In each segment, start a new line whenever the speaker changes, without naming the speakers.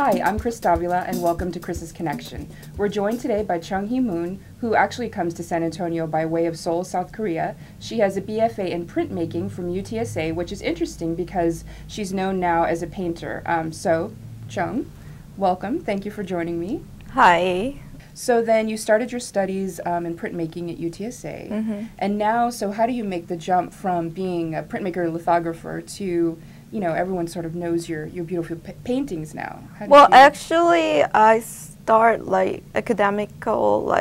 Hi, I'm Chris Davila, and welcome to Chris's Connection. We're joined today by Jung-Hee Mun, who actually comes to San Antonio by way of Seoul, South Korea. She has a BFA in printmaking from UTSA, which is interesting because she's known now as a painter. So, Jung, welcome. Thank you for joining me.
Hi.
So then you started your studies in printmaking at UTSA, and now, so how do you make the jump from being a printmaker lithographer to, you know, everyone sort of knows your beautiful paintings now?
Well, actually, I start like academical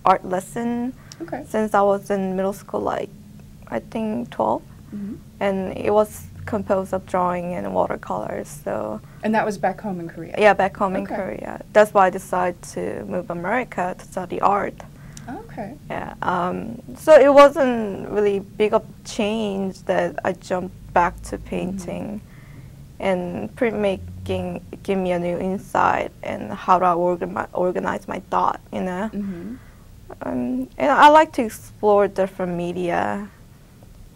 art lesson since I was in middle school, like I think 12, and it was composed of drawing and watercolors. So.
And that was back home in Korea?
Yeah, back home in Korea. That's why I decided to move to America to study art.
Okay.
Yeah. So it wasn't really big of change that I jumped back to painting, and printmaking gave me a new insight and how to organize my thought, you know. And I like to explore different media,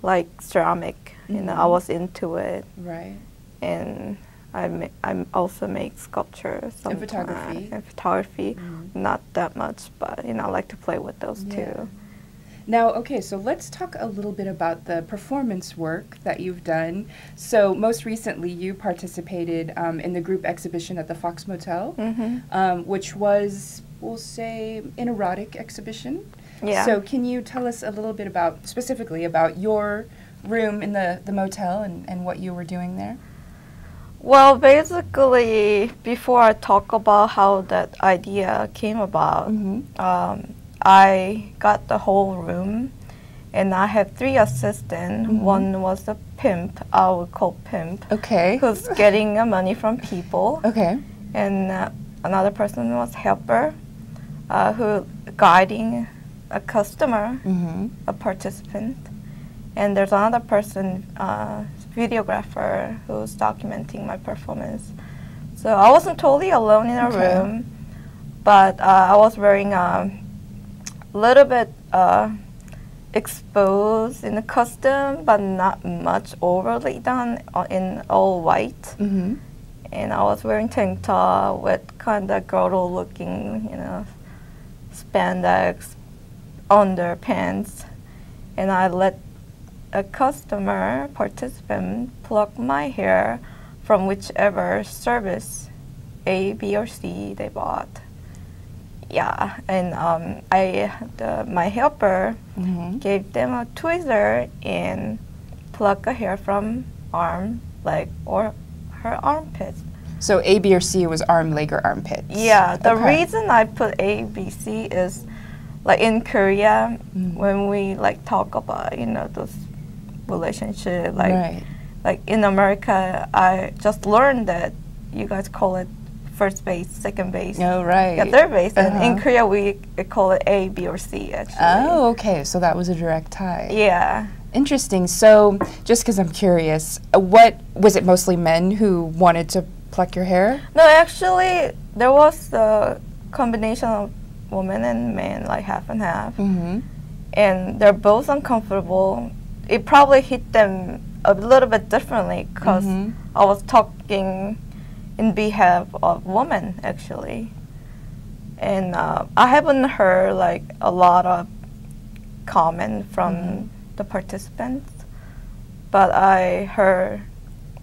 like ceramic. You know, I was into it.
Right.
And I also make sculpture sometimes.
And photography.
And photography, not that much, but you know, I like to play with those too.
Now, okay, so let's talk a little bit about the performance work that you've done. So most recently, you participated in the group exhibition at the Fox Motel, which was, we'll say, an erotic exhibition.
Yeah.
So can you tell us a little bit about, specifically about your room in the motel and what you were doing there?
Well, basically, before I talk about how that idea came about, I got the whole room, and I had 3 assistants. One was a pimp, I would call pimp, who's getting money from people. And another person was helper, who guiding a customer, a participant. And there's another person, videographer, who's documenting my performance. So I wasn't totally alone in a room, but I was wearing a little bit exposed in the costume, but not much overly done in all white. And I was wearing tank top with kind of girdle-looking, you know, spandex underpants, and I let a customer participant pluck my hair from whichever service, A, B, or C, they bought. Yeah, and my helper gave them a tweezer and pluck a hair from arm, leg, or her armpits.
So A, B, or C was arm, leg, or armpits?
Yeah, the reason I put A, B, C is like in Korea, when we like talk about, you know, those relationship, like in America, I just learned that you guys call it first base, second base, yeah, third base, and in Korea we call it A, B, or C actually.
Oh, okay, so that was a direct tie.
Yeah.
Interesting. So, just because I'm curious, what was it? Mostly men who wanted to pluck your hair?
No, actually, there was a combination of women and men, like half and half, and they're both uncomfortable. It probably hit them a little bit differently because I was talking in behalf of women, actually. And I haven't heard like a lot of comment from the participants, but I heard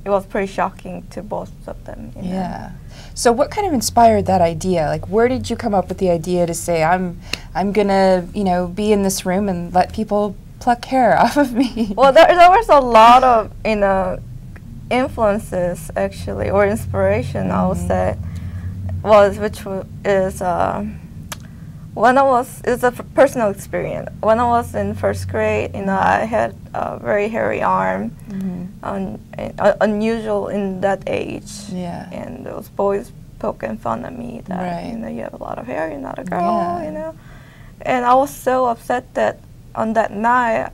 it was pretty shocking to both of them. You know?
So what kind of inspired that idea? Like, where did you come up with the idea to say, I'm gonna, you know, be in this room and let people pluck hair off of me?
Well, there was a lot of, you know, influences actually, or inspiration, I would say, is when I was, it's a personal experience. When I was in first grade, you know, I had a very hairy arm, unusual in that age. And those boys poking fun at me that, you know, you have a lot of hair, you're not a girl, you know. And I was so upset that on that night,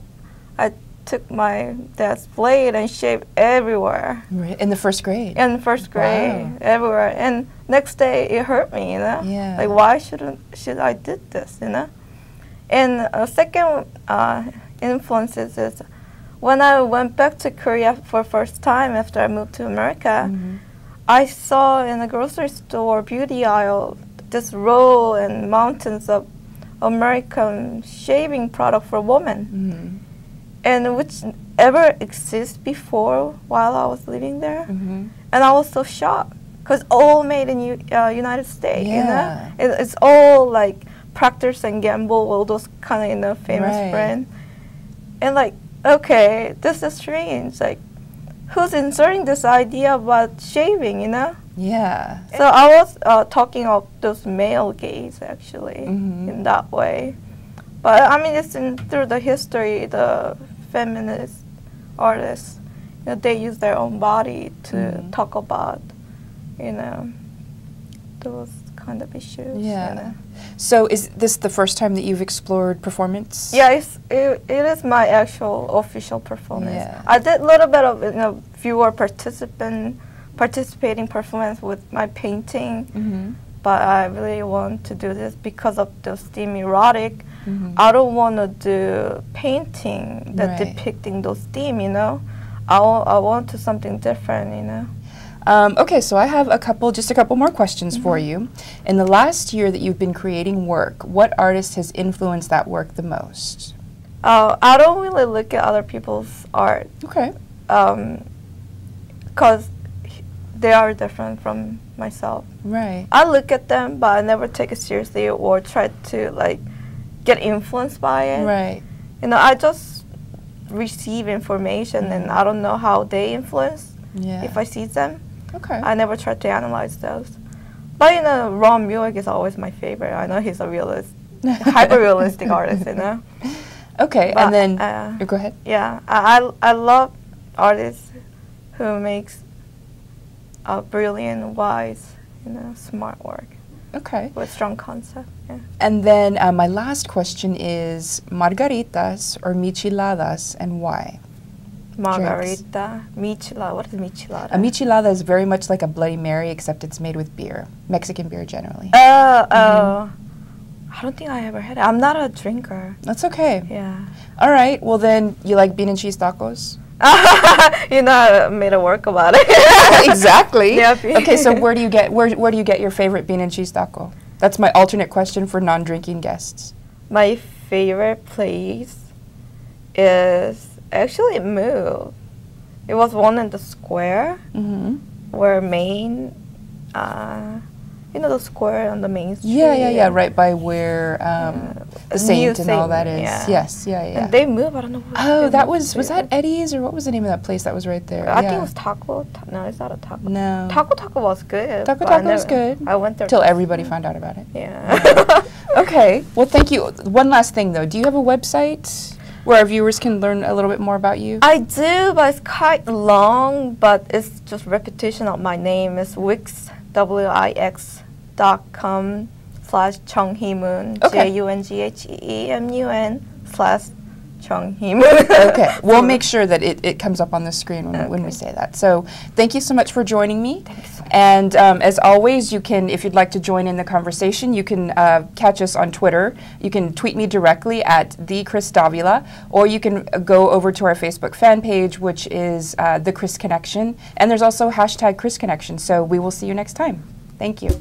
I took my dad's blade and shaved everywhere.
In the first grade?
In first grade, everywhere. And next day, it hurt me, you know? Like, why should I did this, you know? And a second influence is when I went back to Korea for first time after I moved to America, I saw in a grocery store beauty aisle this row and mountains of American shaving product for women, and which ever exists before while I was living there, and I was so shocked because all made in United States. You know, it's all like Procter and Gamble, all those kind of famous brands, and like, okay, this is strange. Like, who's inserting this idea about shaving? You know?
Yeah.
So I was talking of those male gaze actually in that way, but I mean it's through the history, the feminist artists, you know, they use their own body to talk about, you know, those kind of issues.
Yeah.
You know?
So is this the first time that you've explored performance?
Yeah, it is my actual official performance.
Yeah.
I did a little bit of viewer participating performance with my painting, but I really want to do this because of the theme erotic. I don't want to do painting that depicting those themes, you know. I want to something different, you know.
Okay, so I have just a couple more questions for you. In the last year that you've been creating work, what artist has influenced that work the most?
I don't really look at other people's art.
Okay.
Because they are different from myself.
Right.
I look at them, but I never take it seriously or try to like get influenced by it.
Right.
You know, I just receive information and I don't know how they influence if I see them.
Okay.
I never try to analyze those. But you know, Ron Mueck is always my favorite. I know he's a hyper-realistic artist, you know.
Okay,
but,
and then go ahead.
Yeah, I love artists who makes brilliant, wise, you know, smart work.
Okay.
With strong concept. Yeah.
And then my last question is margaritas or micheladas, and why?
Margarita, michelada. What is michelada?
A michelada is very much like a Bloody Mary, except it's made with beer, Mexican beer generally.
I don't think I ever had it. I'm not a drinker.
That's okay.
Yeah.
All right. Well, then you like bean and cheese tacos?
You know, I made a work about it.
Exactly.
Yep.
Okay, so where do you get your favorite bean and cheese taco? That's my alternate question for non-drinking guests.
My favorite place is actually Moo. It was one in the square where Main, you know the square on the main street?
Yeah, right by where the Saint and all that is.
Yeah.
Yes, yeah.
And they move, I don't know.
Oh, that was that Eddie's, or what was the name of that place that was right there?
I think it was Taco. No, it's not a Taco.
No.
Taco was good.
Taco was good.
I went there.
Till everybody found out about it.
Yeah.
Okay, well thank you. One last thing though, do you have a website where our viewers can learn a little bit more about you?
I do, but it's quite long, but it's just repetition of my name. It's wix.com/Jung-Hee Mun, JUNGHEEMUN/Jung-Hee Mun.
Okay, we'll make sure that it comes up on the screen when we say that. So thank you so much for joining me.
Thanks.
And as always, you can, if you'd like to join in the conversation, you can catch us on Twitter. You can tweet me directly at @TheChrisDavila, or you can go over to our Facebook fan page, which is The Chris Connection. And there's also #ChrisConnection. So we will see you next time. Thank you.